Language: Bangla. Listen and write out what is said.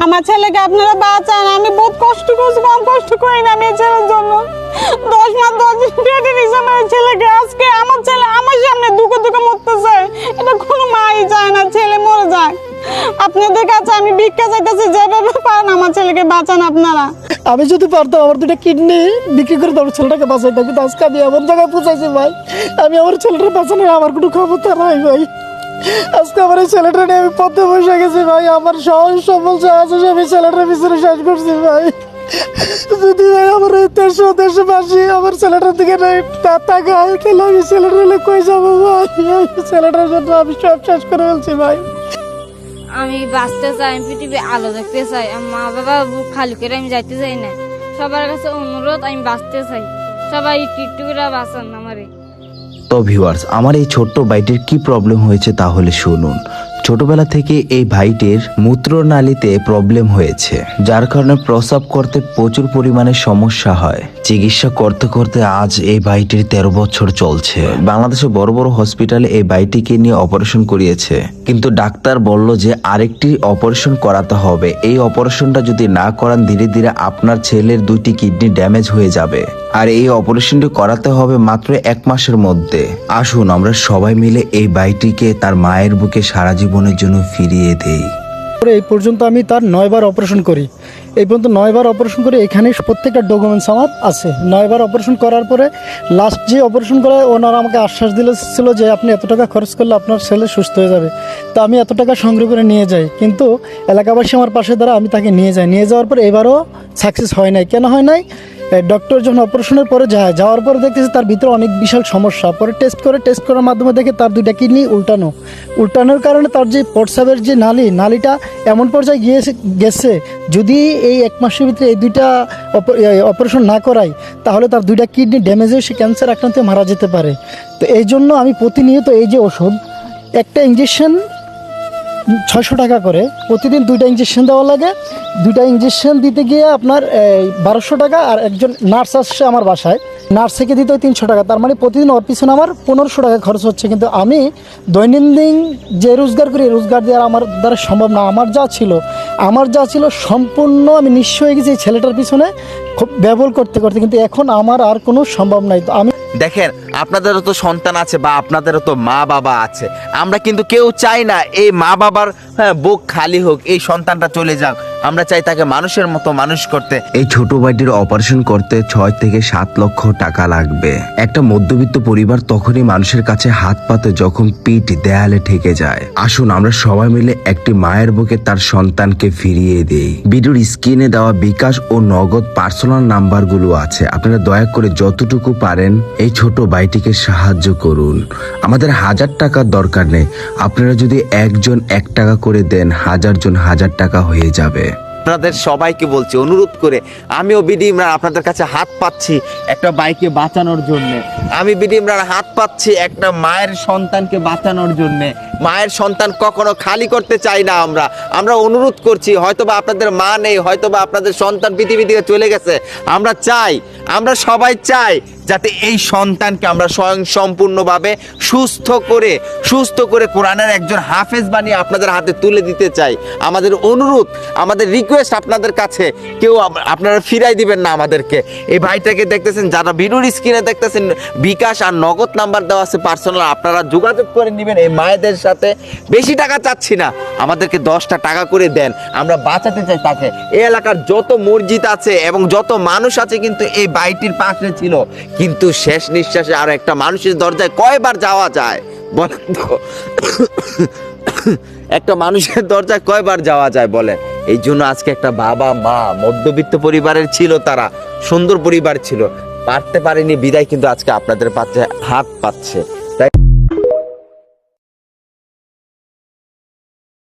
আমার ছেলেকে আপনারা বাঁচান। আমি বহুত কষ্ট করছি, কম কষ্ট করি না আমি এই ছেলের জন্য। 10 মাস 10 দিন পেটে নিয়েছি আমার ছেলেকে। আজকে আমার ছেলে আমার সামনে দুঃখে দুঃখে মরতেছে, এটা কোনো মাই চায় না, ছেলে মরে যায়। আপনাদের কাছে আমি ভিক্ষা চাইতেছি, যেভাবে পারেন আমার ছেলেকে বাঁচান আপনারা। আমি যদি পারতাম আমার দুটো কিডনি বিক্রি করে আমার ছেলেটাকে বাঁচাইতাম, কিন্তু আজকে আমি এমন জায়গায় পৌঁছাইছি ভাই, আমি আমার ছেলেটা বাঁচানোর আমার কোনো ক্ষমতা নাই ভাই। আজকে আমার এই ছেলেটা নিয়ে আমি পথে বসে গেছি ভাই। আমার সহজ সফল যা আছে আমি ছেলেটার পিছনে শেষ করছি ভাই। যদি ভাই আমার এই দেশবাসী আমার ছেলেটার দিকে তাকায়, তাহলে আমি ছেলেটা কই যাবো ভাই? ছেলেটার জন্য আমি সব শেষ করে ফেলছি ভাই। আমি বাঁচতে চাই, আমি পৃথিবী আলো দেখতে চাই। আমার মা বাবা বুক খালি করে আমি যাইতে চাই না। সবার কাছে অনুরোধ, আমি বাঁচতে চাই। সবাই একটু একটু করে বাঁচান আমারে। তো ভিউয়ার্স, আমার এই ছোট্ট ভাইটির কি প্রবলেম হয়েছে তাহলে শুনুন। ছোটবেলা থেকে এই ভাইটির মূত্রনালীতে প্রবলেম হয়েছে, যার কারণে প্রস্রাব করতে প্রচুর পরিমাণে সমস্যা হয়। চিকিৎসা করতে করতে আজ এই ভাইটির 13 বছর চলছে। বাংলাদেশে বড় বড় হসপিটালে এই ভাইটিকে নিয়ে অপারেশন করিয়েছে, কিন্তু ডাক্তার বলল যে আরেকটি অপারেশন করাতে হবে। এই অপারেশনটা যদি না করান ধীরে ধীরে আপনার ছেলের 2টি কিডনি ড্যামেজ হয়ে যাবে, আর এই অপারেশনটি করাতে হবে মাত্র 1 মাসের মধ্যে। আসুন আমরা সবাই মিলে এই ভাইটিকে তার মায়ের বুকে সারা জীবনের জন্য ফিরিয়ে দেই। এই পর্যন্ত আমি তার 9 বার অপারেশন করি। এই পর্যন্ত 9 বার অপারেশন করে এখানে প্রত্যেকটা ডকুমেন্টস আমার আছে। 9 বার অপারেশন করার পরে লাস্ট যে অপারেশন করে ওনারা আমাকে আশ্বাস দিয়েছিল যে আপনি এত টাকা খরচ করলে আপনার ছেলে সুস্থ হয়ে যাবে। তো আমি এত টাকা সংগ্রহ করে নিয়ে যাই, কিন্তু এলাকাবাসী আমার পাশে দ্বারা আমি তাকে নিয়ে যাই। নিয়ে যাওয়ার পর এবারও সাকসেস হয় নাই। কেন হয় নাই? ডক্টর যখন অপারেশনের পরে যাওয়ার পরে দেখতেছি তার ভিতরে অনেক বিশাল সমস্যা। পরে টেস্ট করার মাধ্যমে দেখে তার 2টা কিডনি উল্টানোর কারণে তার যে প্রস্রাবের যে নালীটা এমন পর্যায়ে গেছে, যদি এই 1 মাসের ভিতরে এই 2টা অপারেশন না করাই তাহলে তার 2টা কিডনি ড্যামেজ হয়ে সে ক্যান্সার আক্রান্ত মারা যেতে পারে। তো এই জন্য আমি প্রতিনিয়ত এই যে ওষুধ, একটা ইঞ্জেকশন 600 টাকা করে, প্রতিদিন 2টা ইঞ্জেকশন দেওয়া লাগে। 2টা ইঞ্জেকশন দিতে গিয়ে আপনার 1200 টাকা, আর একজন নার্স আসছে আমার বাসায়, নার্সকে দিতে হয় 300 টাকা। তার মানে প্রতিদিন ওর পিছনে আমার 1500 টাকা খরচ হচ্ছে। কিন্তু আমি দৈনন্দিন যে রোজগার করি, রোজগার দেওয়ার আমার দ্বারা সম্ভব না। আমার যা ছিল সম্পূর্ণ আমি নিঃস্ব হয়ে গেছি এই ছেলেটার পিছনে খুব ব্যবহার করতে করতে, কিন্তু এখন আমার আর কোনো সম্ভব নাই। তো আমি দেখেন, আপনাদেরও তো সন্তান আছে বা আপনাদেরও তো মা বাবা আছে। আমরা কিন্তু কেউ চাই না এই মা বাবার বুক খালি হোক, এই সন্তানটা চলে যাক। আমরা চাই তাকে মানুষের মতো মানুষ করতে। এই ছোট ভাইটির অপারেশন করতে 6 থেকে 7 লক্ষ টাকা লাগবে। একটা মধ্যবিত্ত পরিবার তখনই মানুষের কাছে হাত পাতে যখন পিঠ দেয়ালে ঠেকে যায়। আসুন আমরা সবাই মিলে একটি মায়ের বুকে তার সন্তানকে ফিরিয়ে দেই। ভিডিওর স্ক্রিনে দেওয়া বিকাশ ও নগদ পার্সোনাল নাম্বারগুলো আছে, আপনারা দয়া করে যতটুকু পারেন এই ছোট ভাইটিকে সাহায্য করুন। আমাদের 1000 টাকার দরকার নেই, আপনারা যদি একজন 1 টাকা করে দেন, 1000 জন 1000 টাকা হয়ে যাবে। আপনাদের সবাইকে বলছি অনুরোধ করে, আমিও বিডি ইমরান আপনাদের কাছে হাত পাচ্ছি একটা বাইকে বাঁচানোর জন্য। আমি বিডি ইমরান হাত পাচ্ছি একটা মায়ের সন্তানকে বাঁচানোর জন্য। মায়ের সন্তান কখনো খালি করতে চাই না। আমরা অনুরোধ করছি, হয়তোবা আপনাদের মা নেই, হয়তোবা আপনাদের সন্তান পৃথিবী থেকে চলে গেছে। আমরা সবাই চাই যাতে এই সন্তানকে আমরা স্বয়ং সম্পূর্ণভাবে সুস্থ করে কোরআনের একজন হাফেজ বানিয়ে আপনাদের হাতে তুলে দিতে চাই। আমাদের অনুরোধ, আমাদের রিকোয়েস্ট আপনাদের কাছে, কেউ আপনারা ফিরাই দিবেন না আমাদেরকে। এই ভাইটাকে দেখতেছেন, যারা ভিডিওর স্ক্রিনে দেখতেছেন, বিকাশ আর নগদ নাম্বার দেওয়া আছে পার্সোনাল, আপনারা যোগাযোগ করে নেবেন এই মায়েদের সাথে। বেশি টাকা চাচ্ছি না, আমাদেরকে 10টা টাকা করে দেন, আমরা বাঁচাতে চাই তাকে। এই এলাকার যত মসজিদ আছে এবং যত মানুষ আছে কিন্তু এই ভাইটির পাশে ছিল, কিন্তু শেষ নিঃশ্বাসে আর একটা মানুষের দরজায় কয়বার যাওয়া যায় বলেন তো? একটা মানুষের দরজায় কয়বার যাওয়া যায় বলেন? এই জন্য আজকে একটা বাবা মা মধ্যবিত্ত পরিবারের ছিল, তারা সুন্দর পরিবার ছিল, পারতে পারেনি বিদায় কিন্তু আজকে আপনাদের পাচ্ছে হাত পাচ্ছে।